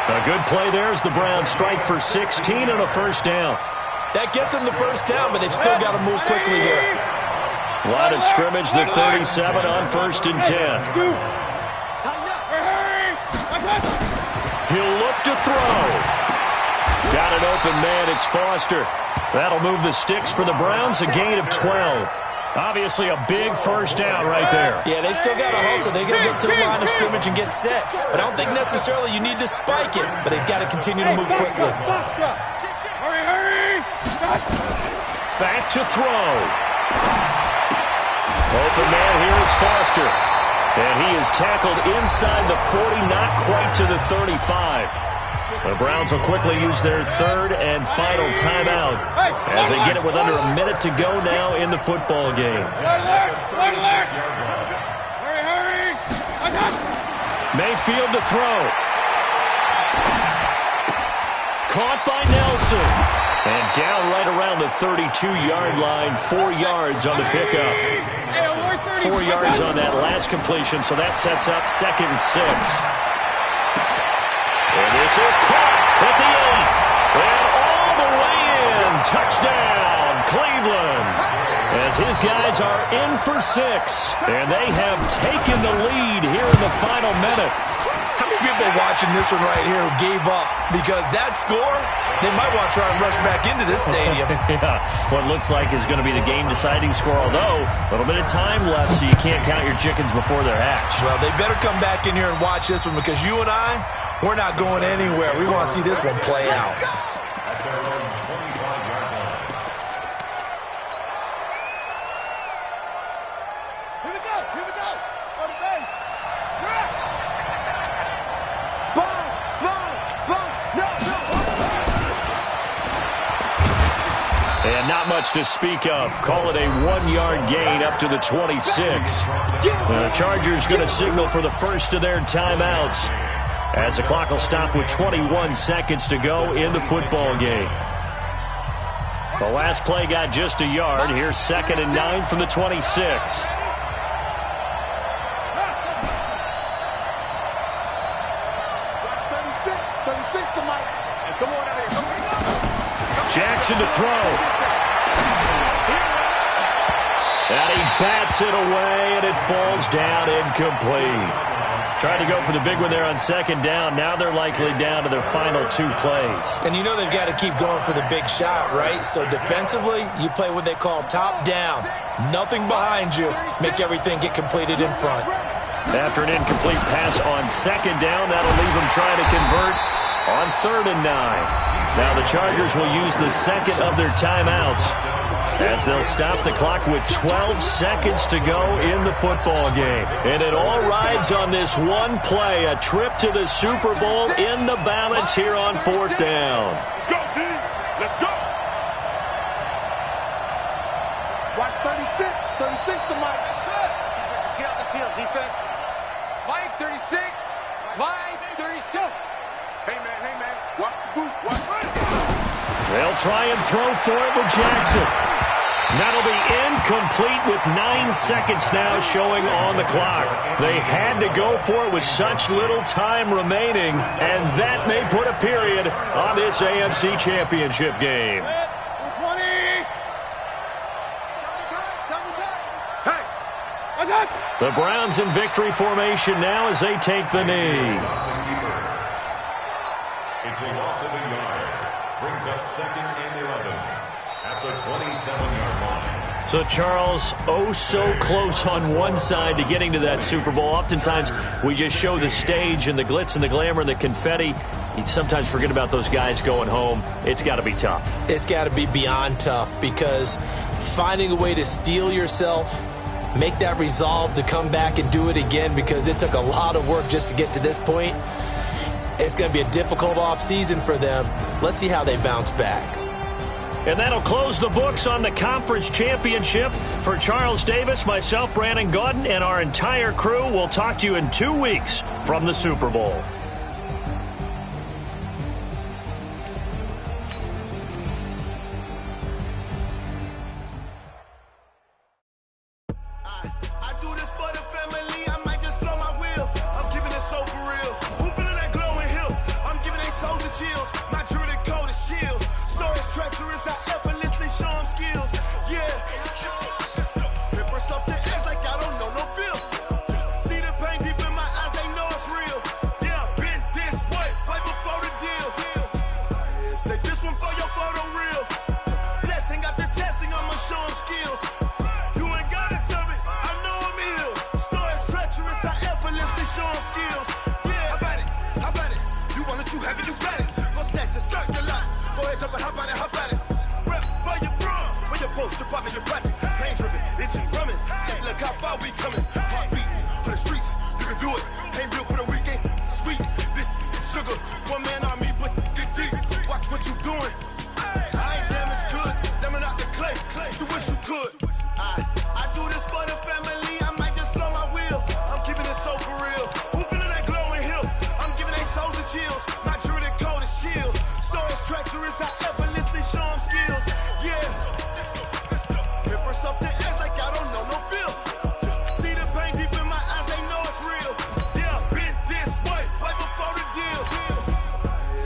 A good play there as the Browns strike for 16 and a first down. That gets them the first down, but they've still got to move quickly here. Line of scrimmage, the 37 on 1st and 10. He'll look to throw. Got an open man, it's Foster. That'll move the sticks for the Browns, a gain of 12. Obviously a big first down right there. Yeah, they still got to hustle. They got to get to the line of scrimmage and get set. But I don't think necessarily you need to spike it, but they've got to continue to move quickly. Back to throw. Open man here is Foster. And he is tackled inside the 40, not quite to the 35. The Browns will quickly use their third and final timeout as they get it with under a minute to go now in the football game. Mayfield to throw. Caught by Nelson. And down right around the 32-yard line, 4 yards on the pickup. 4 yards on that last completion, so that sets up 2nd and 6. And this is caught at the 8. And all the way in. Touchdown, Cleveland. As his guys are in for 6. And they have taken the lead here in the final minute. How many people watching this one right here who gave up? Because that score, they might want to try and rush back into this stadium. Yeah, what looks like is going to be the game-deciding score, although a little bit of time left, so you can't count your chickens before they're hatched. Well, they better come back in here and watch this one because you and I, we're not going anywhere. We want to see this one play out. Here we go. On the base. And not much to speak of. Call it a 1-yard gain up to the 26. The Chargers going to signal for the first of their timeouts as the clock will stop with 21 seconds to go in the football game. The last play got just a yard. Here's 2nd and 9 from the 26. Jackson to throw. And he bats it away, and it falls down incomplete. Tried to go for the big one there on 2nd down. Now they're likely down to their final 2 plays. And you know they've got to keep going for the big shot, right? So defensively, you play what they call top down. Nothing behind you. Make everything get completed in front. After an incomplete pass on 2nd down, that'll leave them trying to convert on 3rd and 9. Now the Chargers will use the second of their timeouts as they'll stop the clock with 12 seconds to go in the football game. And it all rides on this one play, a trip to the Super Bowl in the balance here on 4th down. Let's go, D. Let's go. Watch 36. 36 to Mike. Defense, get out the field, defense. 536. 536. Hey, man. Watch the boot. Watch it. They'll try and throw for it with Jackson. That'll be incomplete with 9 seconds now showing on the clock. They had to go for it with such little time remaining, and that may put a period on this AFC Championship game. 20. Hey. The Browns in victory formation now as they take the knee. It's a loss of a yard. Brings up 2nd and 11 at the 27-yard line. So, Charles, oh so close on one side to getting to that Super Bowl. Oftentimes, we just show the stage and the glitz and the glamour and the confetti. You sometimes forget about those guys going home. It's got to be tough. It's got to be beyond tough because finding a way to steel yourself, make that resolve to come back and do it again because it took a lot of work just to get to this point. It's going to be a difficult offseason for them. Let's see how they bounce back. And that'll close the books on the conference championship. For Charles Davis, myself, Brandon Gaudin, and our entire crew, we'll talk to you in 2 weeks from the Super Bowl. I do this for the family. I might just throw my treacherous, I effortlessly show them skills. Yeah. Paper stuff the edge like I don't know no bill. See the pain deep in my eyes, they know it's real. Yeah, been this way, way before the deal. Say this one for your photo reel. Blessing after testing, I'ma show them skills. You ain't gotta tell me, I know I'm ill. Story's treacherous, I effortlessly show them skills. Yeah, how about it? You want it, you have it, you got it. Go snatch it, skirt the lot. Go ahead, jump it, how about it? Rep for your bro, for your post, your poppin', your projects. Pain driven, itching, drumming. Look how far we coming. Heartbeat on the streets, you can do it. Ain't built for the weekend, sweet. This sugar, one man army, but dig deep. Watch what you doing. I ain't damaged goods, damn it out the clay. You wish you could. I do this for the family, I might just blow my wheel. I'm keeping it so for real. Who feeling that glowing hill? I'm giving they souls the chills. My jewelry code is chill. Stories treacherous, I effortlessly show them skills. Yeah. Paper stuff the edge like I don't know no bill. See the pain deep in my eyes, they know it's real. Yeah, been this way, way before the deal.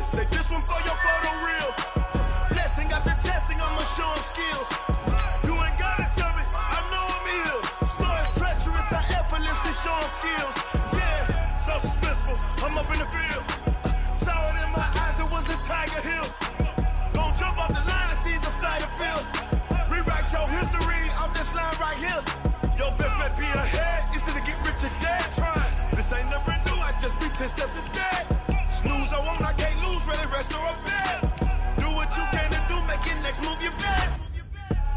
Say this one for your photo reel. Blessing after testing, I'ma show them skills. You ain't gotta tell me, I know I'm ill. Stories treacherous, I effortlessly show them skills. Yeah, so suspenseful, I'm up in the field. Saw it in my eyes, it was the Tiger Hill. Gon' jump off the line and see the flight of field. Rewrite your history off this line right here. Your best bet be ahead, easy to get rich or dead trying. This ain't never new, I just be 10 steps instead. Snooze, I won't, I can't lose, ready, rest or a bed. Do what you can to do, make your next move your best.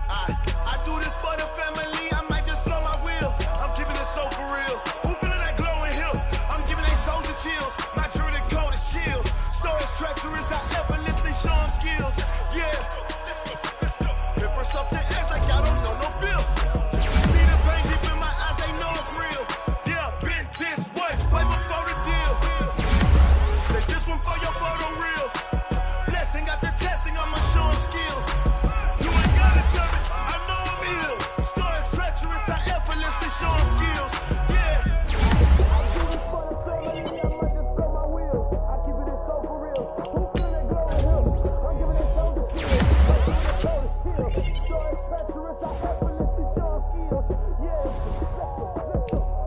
I do this for the family, I might just blow my wheel. I'm keeping it so for real. Who feeling that glowing hill? I'm giving they souls the chills. My jewelry code is chill. Stories treacherous, I effortlessly show them skills. Yeah. Paper stuff the edge like I don't know no bill. See the pain deep in my eyes, they know it's real. Yeah, been this way, way before the deal. Say this one for your photo reel. Blessing after testing, I'ma show them skills. You ain't gotta tell me, I know I'm ill. Stories treacherous, I effortlessly show them skills. Yeah. I do this for the family, I might just blow my wheel. I keep it so for real. Who feel that glowing hill? I'm giving it so the chill. Stories treacherous, I effortlessly show them skills. Yeah.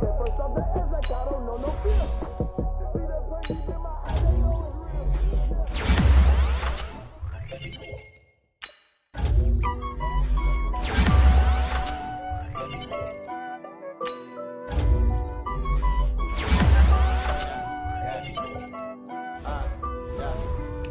Paper stuff the edge like I don't know no fear. See that pain deep in my eyes, they know it's real.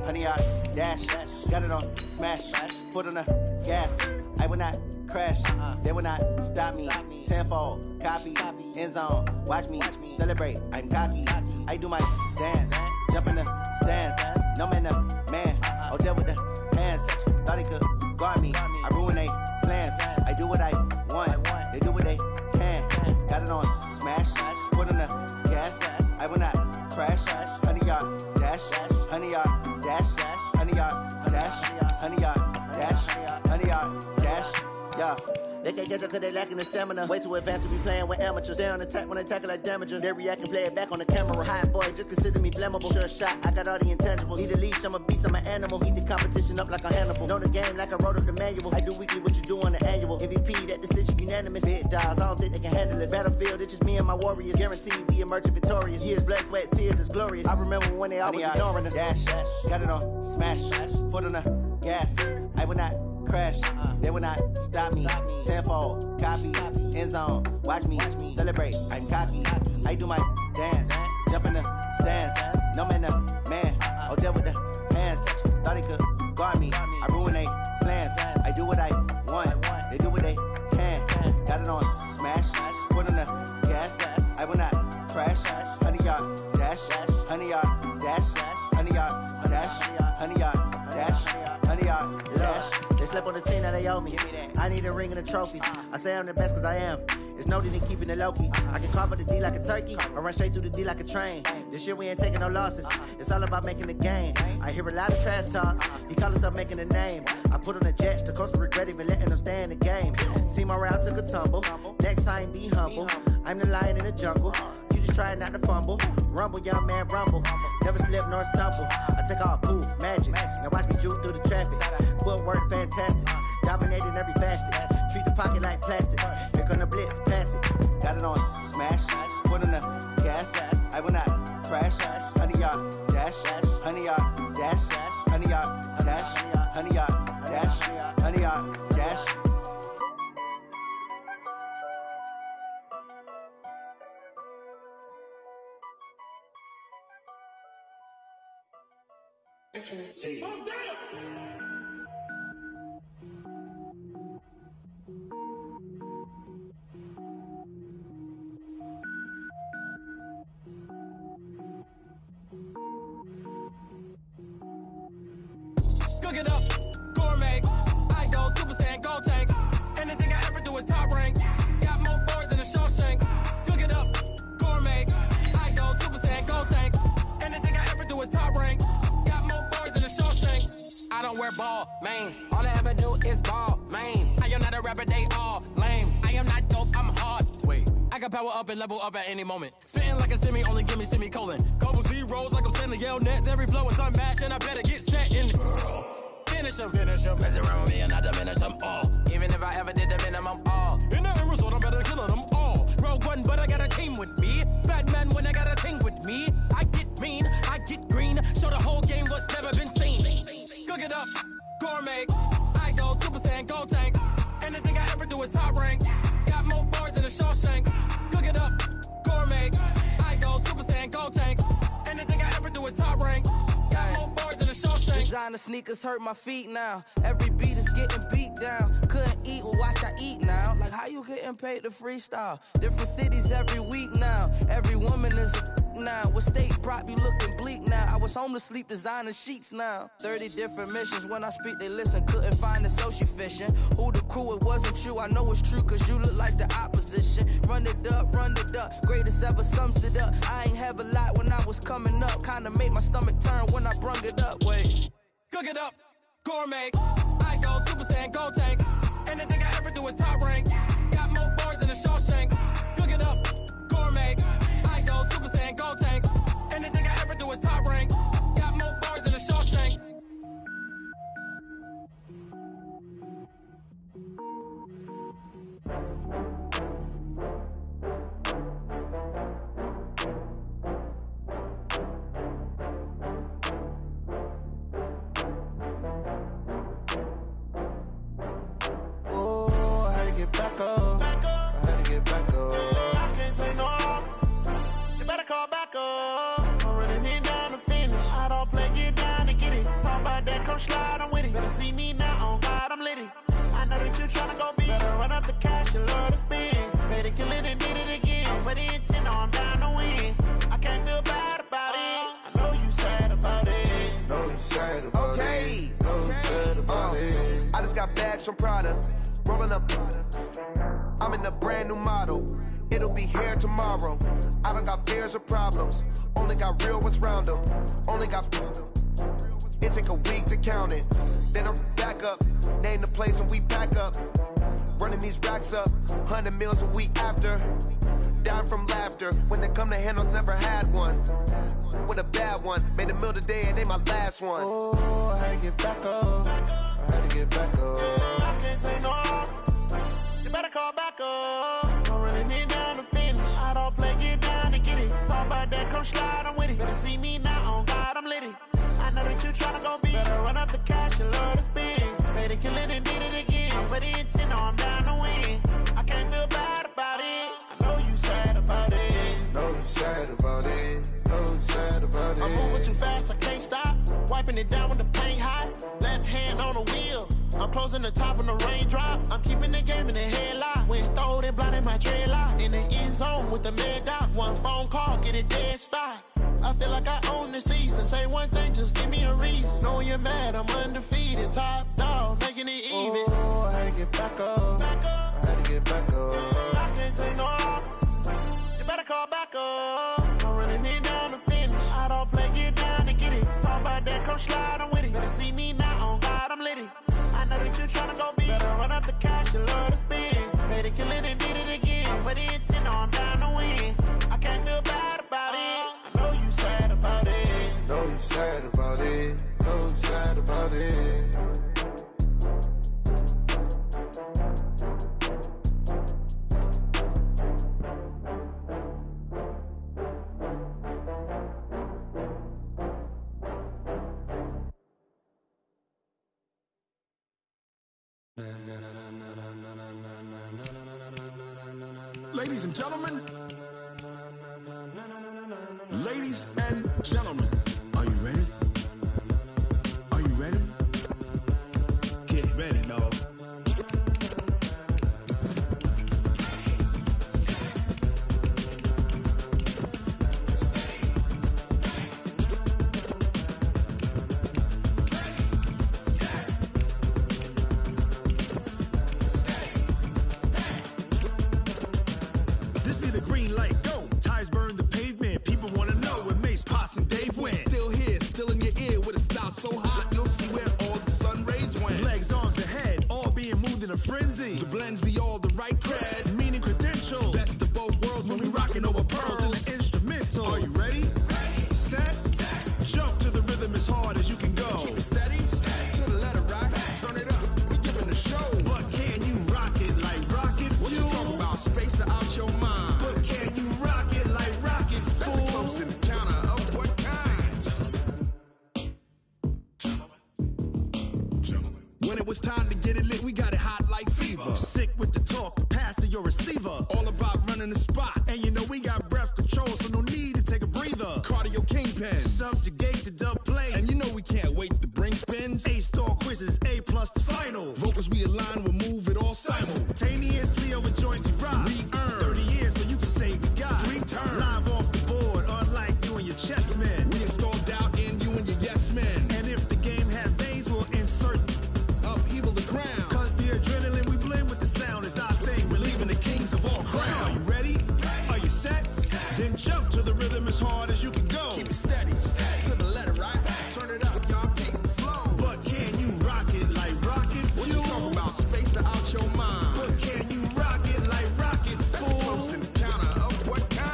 Honey, I dash, got it on smash, foot on the gas. I will not crash, they will not stop me. Tenfold, copy, end zone, watch me celebrate. I'm cocky, I do my dance, jump in the stands. No man, the man, oh there with the hands. Thought he could guard me, I ruin they plans. I do what I want, they do what they can. Got it on smash, foot on the gas. I will not crash, honey, y'all dash, honey, y'all dash, honey, y'all dash, honey, y'all dash, honey, y'all dash, yeah. They can't catch up cause they lacking the stamina. Way too advanced to be playing with amateurs. Stay on attack when they tackle like damager. They react and play it back on the camera. Hot boy, just consider me flammable. Sure shot, I got all the intangibles. Need a leash, I'm a beast, I'm an animal. Eat the competition up like a Hannibal. Know the game like I wrote up the manual. I do weekly what you do on the annual. MVP, that decision unanimous. Big dogs, I don't think they can handle this. Battlefield, it's just me and my warriors. Guaranteed we emerge victorious. Years, blood, sweat, tears, it's glorious. I remember when they always ignoring us. Dash, got it on smash, foot on the gas. I will not crash, they will not stop me. Tenfold, copy, end zone, watch me celebrate. I'm cocky, I do my dance, jump in the stands. No man, the man, oh there with the hands. Thought he could guard me, I ruin they plans. I do what I want, they do what they can. Got it on smash, foot on the gas. I will not crash, honey, y'all dash, honey, y'all dash, honey, y'all dash, honey, y'all dash, honey, y'all dash. They slept on the team, now they owe me. I need a ring and a trophy. I say I'm the best cause I am. It's no need in keeping it low-key. I can carve up the D like a turkey, or run straight through the D like a train. This year we ain't taking no losses. It's all about making the game. I hear a lot of trash talk. He call himself making a name. I put on the Jets, the coach will regret even letting them stay in the game. Team morale took a tumble. Next time be humble. I'm the lion in the jungle. You just trying not to fumble. Rumble, young man, rumble. Never slip nor stumble. I take off, poof, magic. Now watch me juke through the traffic. Footwork, fantastic. Dominating every facet. Treat the pocket like plastic. Here come the blitz, pass it. Got it on, smash. Put on the gas. I will not crash. 100-yard dash. 100-yard dash. 100-yard dash. 100-yard dash. 100-yard dash. Cook it up, gourmet. I go Super Saiyan, gold tank. Anything I ever do is top rank. Got more boards than a Shawshank. Cook it up, gourmet. I go Super Saiyan, gold tank. Anything I ever do is top rank. Got more boards than a Shawshank. I don't wear ball mains. All I ever do is ball main. I am not a rapper, they all lame. I am not dope, I'm hard. Wait, I can power up and level up at any moment. Spitting like a semi, only give me semicolon. Couple zeros like I'm sending yell nets. Every flow is unmatched and I better get set in. Finish them. Mess around with me and I diminish them all. Even if I ever did the minimum all. In the end result, I'm better killing them all. Rogue One, but I got a team with me. Batman when I got a team with me. I get mean, I get green. Show the whole game what's never been seen. Cook it up, gourmet. I go Super Saiyan, gold tank. Anything I ever do is top rank. Got more bars than a Shawshank. Cook it up, gourmet. I go Super Saiyan, gold tank. Anything I ever do is top rank. Got more bars than a Shawshank. Designer sneakers hurt my feet now. Every beat is getting beat down. Couldn't eat, well watch I eat now. Like how you getting paid to freestyle? Different cities every week now. Every woman is a now. What state prop you looking bleak now? I was home to sleep designing sheets now. 30 different missions. When I speak they listen. Couldn't find the social fishing. Who the crew? It wasn't you. I know it's true cause you look like the opposition. Run it up. Greatest ever sums it up. I ain't have a lot when I was coming up. Kinda made my stomach turn when I brung it up. Wait. Cook it up, gourmet. I go Super Saiyan, gold tank. Anything I ever do is top rank. Got more bars than a Shawshank. Cook it up, gourmet. I go Super Saiyan, gold tank. Anything I ever do is top rank. Got more bars than a Shawshank. Back up. I had to get back up. I can't take no off. You better call back up. I'm running it down to finish. I don't play, get down to get it. Talk about that, come slide, I'm with it. Better see me now, on God, I'm litty. I know that you tryna go big. Better run up the cash, you love to spend. Better kill it and did it again. I'm with the intent, no, I'm down to win. I can't feel bad about it. I know you sad about it. Know you sad about it. Know you sad about it. I just got bags from Prada. Rolling up, I'm in a brand new model. It'll be here tomorrow. I don't got fears or problems. Only got real ones round them. Only got. It take a week to count it. Then I'm back up. Name the place and we pack up. Running these racks up. 100 meals a week after. Down from laughter. When they come to handles, never had one. With a bad one. Made a meal today and they my last one. Oh, I had to get back up. I had to get back up. I can't take no off. You better call back up. I'm running it down to finish. I don't play, get down to get it. Talk about that, come slide, I'm with it. Better see me now, on God, I'm litty. I know that you tryna go big. Better run up the cash, you love to spend. Better kill it and did it again. I'm with the intent, no, I'm down to win. I can't feel bad about it. I know you sad about it. Know you sad about it. Know you sad about it. I'm moving too fast, I can't stop. Wiping it down when the paint hot. Left hand on the wheel. I'm closing the top when the raindrop. I'm keeping the game in the headlock. When throwed and blinded my dreadlock. In the end zone with the mad dot. One phone call, get it dead stop. I feel like I own the season. Say one thing, just give me a reason. Knowing you're mad, I'm undefeated. Top dog, making it even. Oh, I had to get back up. I had to get back up. I can't take no off. You better call back up. I'm running it down to finish. I don't play, get down to get it. Talk about that, come slide, I'm with it. Better see me now, on God, I'm litty. I know that you tryna go big. Better run up the cash, you love to spend. Better kill it and did it again. I'm with the intent, no, I'm down to win. I can't feel bad Ladies and gentlemen. Ladies and gentlemen. Are you ready? Are you ready? Get ready, dog. This be the green light, go. Tires burn the pavement. People want to know where Mace, Pops, and Dave went. Still here, still in your ear with a style so hot, you'll see where all the sun rays went. Legs, arms, and head, all being moved in a frenzy. The blends be all the right cred, meaning credentials. Best of both worlds when we rockin' over pearls in the instrumental. Are you ready? Set, jump to the rhythm as hard as you can go. Keep it steady, to the letter rock, turn it up, we giving the show. But can you rock it like rocket fuel? What you talking about, space out your mind? But can you rock it like rockets, fool? That's a close encounter of what kind? When it was time to get it lit, we got it hot like fever. Sick with the talk, pass to your receiver. All about running the spot. And you know we got breath control, so no need to take a breather. Cardio kingpin, subjugate the dub play. And you know we can't wait to bring spins. A-star quizzes, A+ the final. Vocals we align, we'll move it all simultaneously over joints we rock. We earn 30 years, so you can say we got 3 turns. Live off the board, unlike you and your chess men. We install doubt in you and your yes men. And if the game had veins, we'll insert upheaval the ground. Cause the adrenaline we blend with the sound is our thing. We're leaving the kings of all crowns. Are you ready? Are you set? Then jump to the rhythm as hard as you can go. Keep it steady, to the letter right. Turn it up, y'all keep the flow. But can you rock it like rocket fuel? What you talking about, space out your mind? But can you rock it like rockets, fool? That's a close encounter of what kind?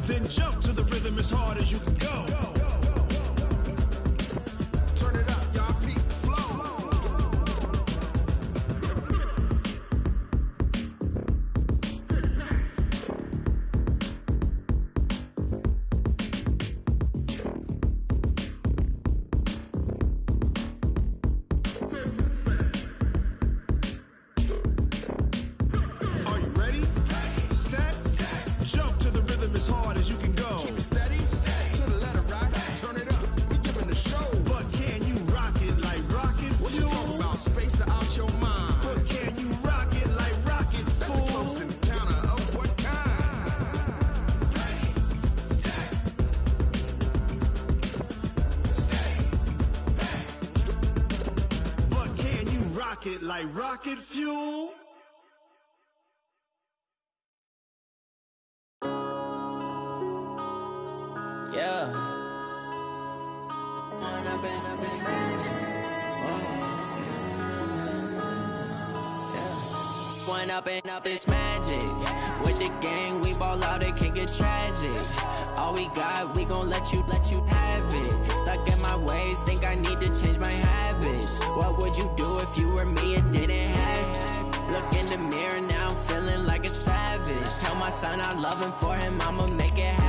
Then jump to the rhythm as hard as you can go. Turn it up, y'all keep the flow. Are you ready? Set, jump to the rhythm as hard as you can go. Keep it steady, to the letter right. Turn it up, we giving the show. But can you rock it like rocket fuel? What you talking about, space out your mind? But can you rock it like rockets, fool? That's a close encounter of what kind? But can you rock it like rocket fuel? Yeah. One up and up is magic. With the gang, we ball out, it can get tragic. All we got, we gon' let you have it. Stuck in my ways, think I need to change my habits. What would you do if you were me and didn't have it? Look in the mirror now, I'm feeling like a savage. Tell my son I love him, for him I'ma make it happen.